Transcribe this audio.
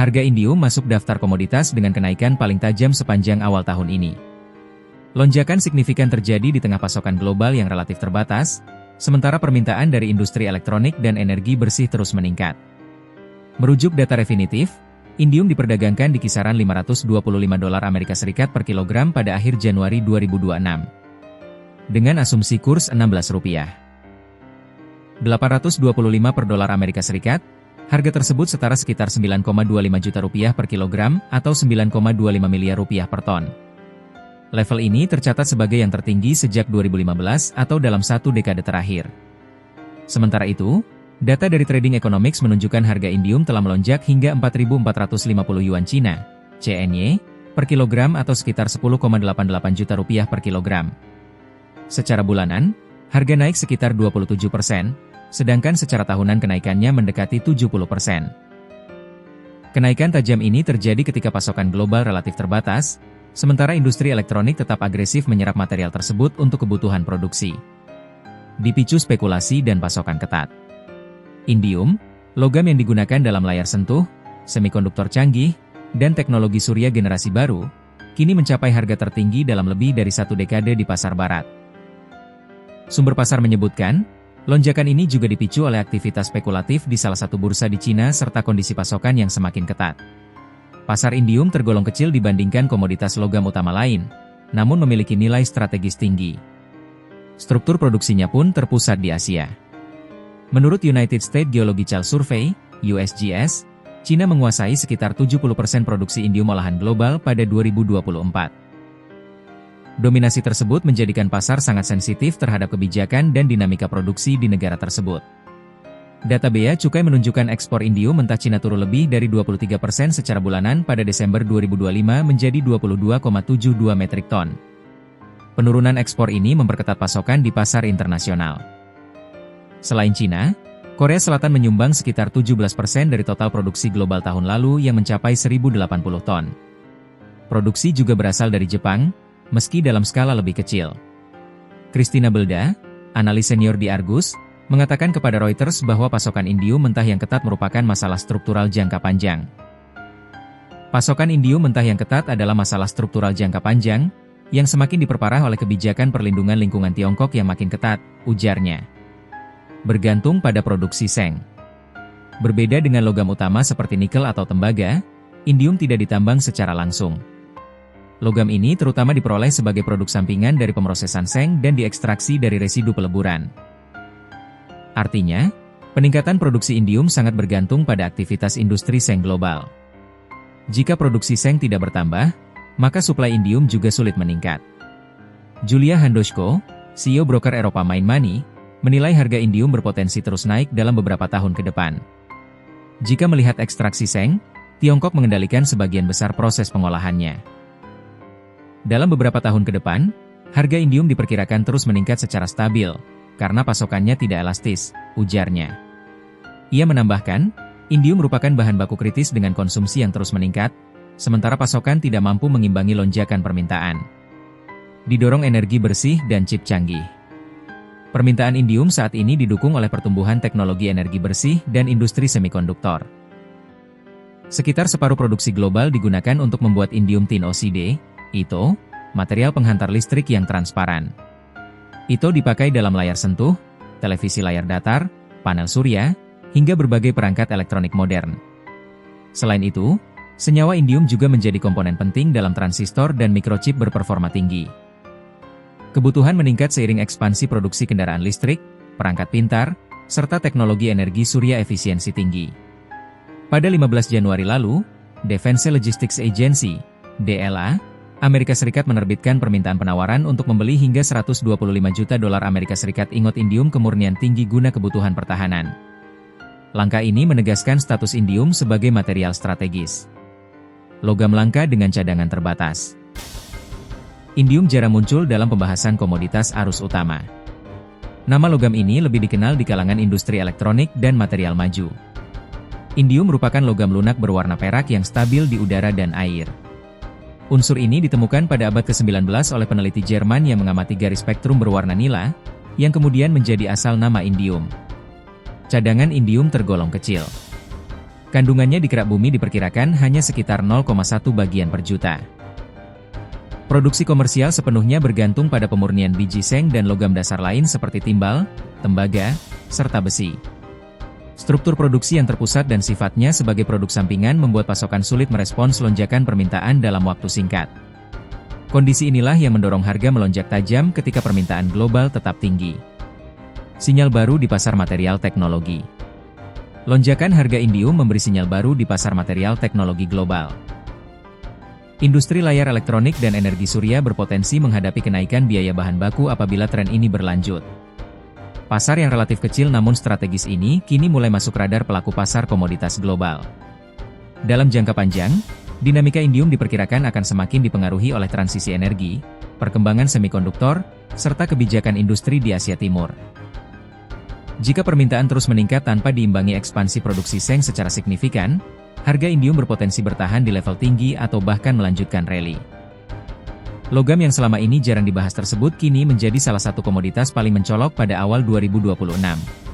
Harga indium masuk daftar komoditas dengan kenaikan paling tajam sepanjang awal tahun ini. Lonjakan signifikan terjadi di tengah pasokan global yang relatif terbatas, sementara permintaan dari industri elektronik dan energi bersih terus meningkat. Merujuk data Refinitiv, indium diperdagangkan di kisaran $525 Amerika Serikat per kilogram pada akhir Januari 2026. Dengan asumsi kurs Rp825 per dolar Amerika Serikat, harga tersebut setara sekitar Rp9,25 juta per kilogram atau Rp9,25 miliar per ton. Level ini tercatat sebagai yang tertinggi sejak 2015 atau dalam satu dekade terakhir. Sementara itu, data dari Trading Economics menunjukkan harga indium telah melonjak hingga 4.450 yuan Cina, CNY, per kilogram atau sekitar Rp10,88 juta per kilogram. Secara bulanan, harga naik sekitar 27%, sedangkan secara tahunan kenaikannya mendekati 70%. Kenaikan tajam ini terjadi ketika pasokan global relatif terbatas, sementara industri elektronik tetap agresif menyerap material tersebut untuk kebutuhan produksi. Dipicu spekulasi dan pasokan ketat. Indium, logam yang digunakan dalam layar sentuh, semikonduktor canggih, dan teknologi surya generasi baru, kini mencapai harga tertinggi dalam lebih dari satu dekade di pasar barat. Sumber pasar menyebutkan, lonjakan ini juga dipicu oleh aktivitas spekulatif di salah satu bursa di Cina serta kondisi pasokan yang semakin ketat. Pasar indium tergolong kecil dibandingkan komoditas logam utama lain, namun memiliki nilai strategis tinggi. Struktur produksinya pun terpusat di Asia. Menurut United States Geological Survey, USGS, Cina menguasai sekitar 70% produksi indium olahan global pada 2024. Dominasi tersebut menjadikan pasar sangat sensitif terhadap kebijakan dan dinamika produksi di negara tersebut. Data Bea Cukai menunjukkan ekspor indium mentah Cina turun lebih dari 23% secara bulanan pada Desember 2025 menjadi 22,72 metrik ton. Penurunan ekspor ini memperketat pasokan di pasar internasional. Selain Cina, Korea Selatan menyumbang sekitar 17% dari total produksi global tahun lalu yang mencapai 1.080 ton. Produksi juga berasal dari Jepang, meski dalam skala lebih kecil. Christina Belda, analis senior di Argus, mengatakan kepada Reuters bahwa pasokan indium mentah yang ketat merupakan masalah struktural jangka panjang. Pasokan indium mentah yang ketat adalah masalah struktural jangka panjang, yang semakin diperparah oleh kebijakan perlindungan lingkungan Tiongkok yang makin ketat, ujarnya. Bergantung pada produksi seng. Berbeda dengan logam utama seperti nikel atau tembaga, indium tidak ditambang secara langsung. Logam ini terutama diperoleh sebagai produk sampingan dari pemrosesan seng dan diekstraksi dari residu peleburan. Artinya, peningkatan produksi indium sangat bergantung pada aktivitas industri seng global. Jika produksi seng tidak bertambah, maka suplai indium juga sulit meningkat. Julia Handoshko, CEO broker Eropa Main Money, menilai harga indium berpotensi terus naik dalam beberapa tahun ke depan. Jika melihat ekstraksi seng, Tiongkok mengendalikan sebagian besar proses pengolahannya. Dalam beberapa tahun ke depan, harga indium diperkirakan terus meningkat secara stabil, karena pasokannya tidak elastis, ujarnya. Ia menambahkan, indium merupakan bahan baku kritis dengan konsumsi yang terus meningkat, sementara pasokan tidak mampu mengimbangi lonjakan permintaan. Didorong energi bersih dan chip canggih. Permintaan indium saat ini didukung oleh pertumbuhan teknologi energi bersih dan industri semikonduktor. Sekitar separuh produksi global digunakan untuk membuat indium tin oxide, ITO, material penghantar listrik yang transparan. ITO dipakai dalam layar sentuh, televisi layar datar, panel surya, hingga berbagai perangkat elektronik modern. Selain itu, senyawa indium juga menjadi komponen penting dalam transistor dan mikrochip berperforma tinggi. Kebutuhan meningkat seiring ekspansi produksi kendaraan listrik, perangkat pintar, serta teknologi energi surya efisiensi tinggi. Pada 15 Januari lalu, Defense Logistics Agency, DLA, Amerika Serikat menerbitkan permintaan penawaran untuk membeli hingga 125 juta dolar Amerika Serikat ingot indium kemurnian tinggi guna kebutuhan pertahanan. Langkah ini menegaskan status indium sebagai material strategis. Logam langka dengan cadangan terbatas. Indium jarang muncul dalam pembahasan komoditas arus utama. Nama logam ini lebih dikenal di kalangan industri elektronik dan material maju. Indium merupakan logam lunak berwarna perak yang stabil di udara dan air. Unsur ini ditemukan pada abad ke-19 oleh peneliti Jerman yang mengamati garis spektrum berwarna nila, yang kemudian menjadi asal nama indium. Cadangan indium tergolong kecil. Kandungannya di kerak bumi diperkirakan hanya sekitar 0,1 bagian per juta. Produksi komersial sepenuhnya bergantung pada pemurnian biji seng dan logam dasar lain seperti timbal, tembaga, serta besi. Struktur produksi yang terpusat dan sifatnya sebagai produk sampingan membuat pasokan sulit merespons lonjakan permintaan dalam waktu singkat. Kondisi inilah yang mendorong harga melonjak tajam ketika permintaan global tetap tinggi. Sinyal baru di pasar material teknologi. Lonjakan harga indium memberi sinyal baru di pasar material teknologi global. Industri layar elektronik dan energi surya berpotensi menghadapi kenaikan biaya bahan baku apabila tren ini berlanjut. Pasar yang relatif kecil namun strategis ini kini mulai masuk radar pelaku pasar komoditas global. Dalam jangka panjang, dinamika indium diperkirakan akan semakin dipengaruhi oleh transisi energi, perkembangan semikonduktor, serta kebijakan industri di Asia Timur. Jika permintaan terus meningkat tanpa diimbangi ekspansi produksi seng secara signifikan, harga indium berpotensi bertahan di level tinggi atau bahkan melanjutkan rally. Logam yang selama ini jarang dibahas tersebut kini menjadi salah satu komoditas paling mencolok pada awal 2026.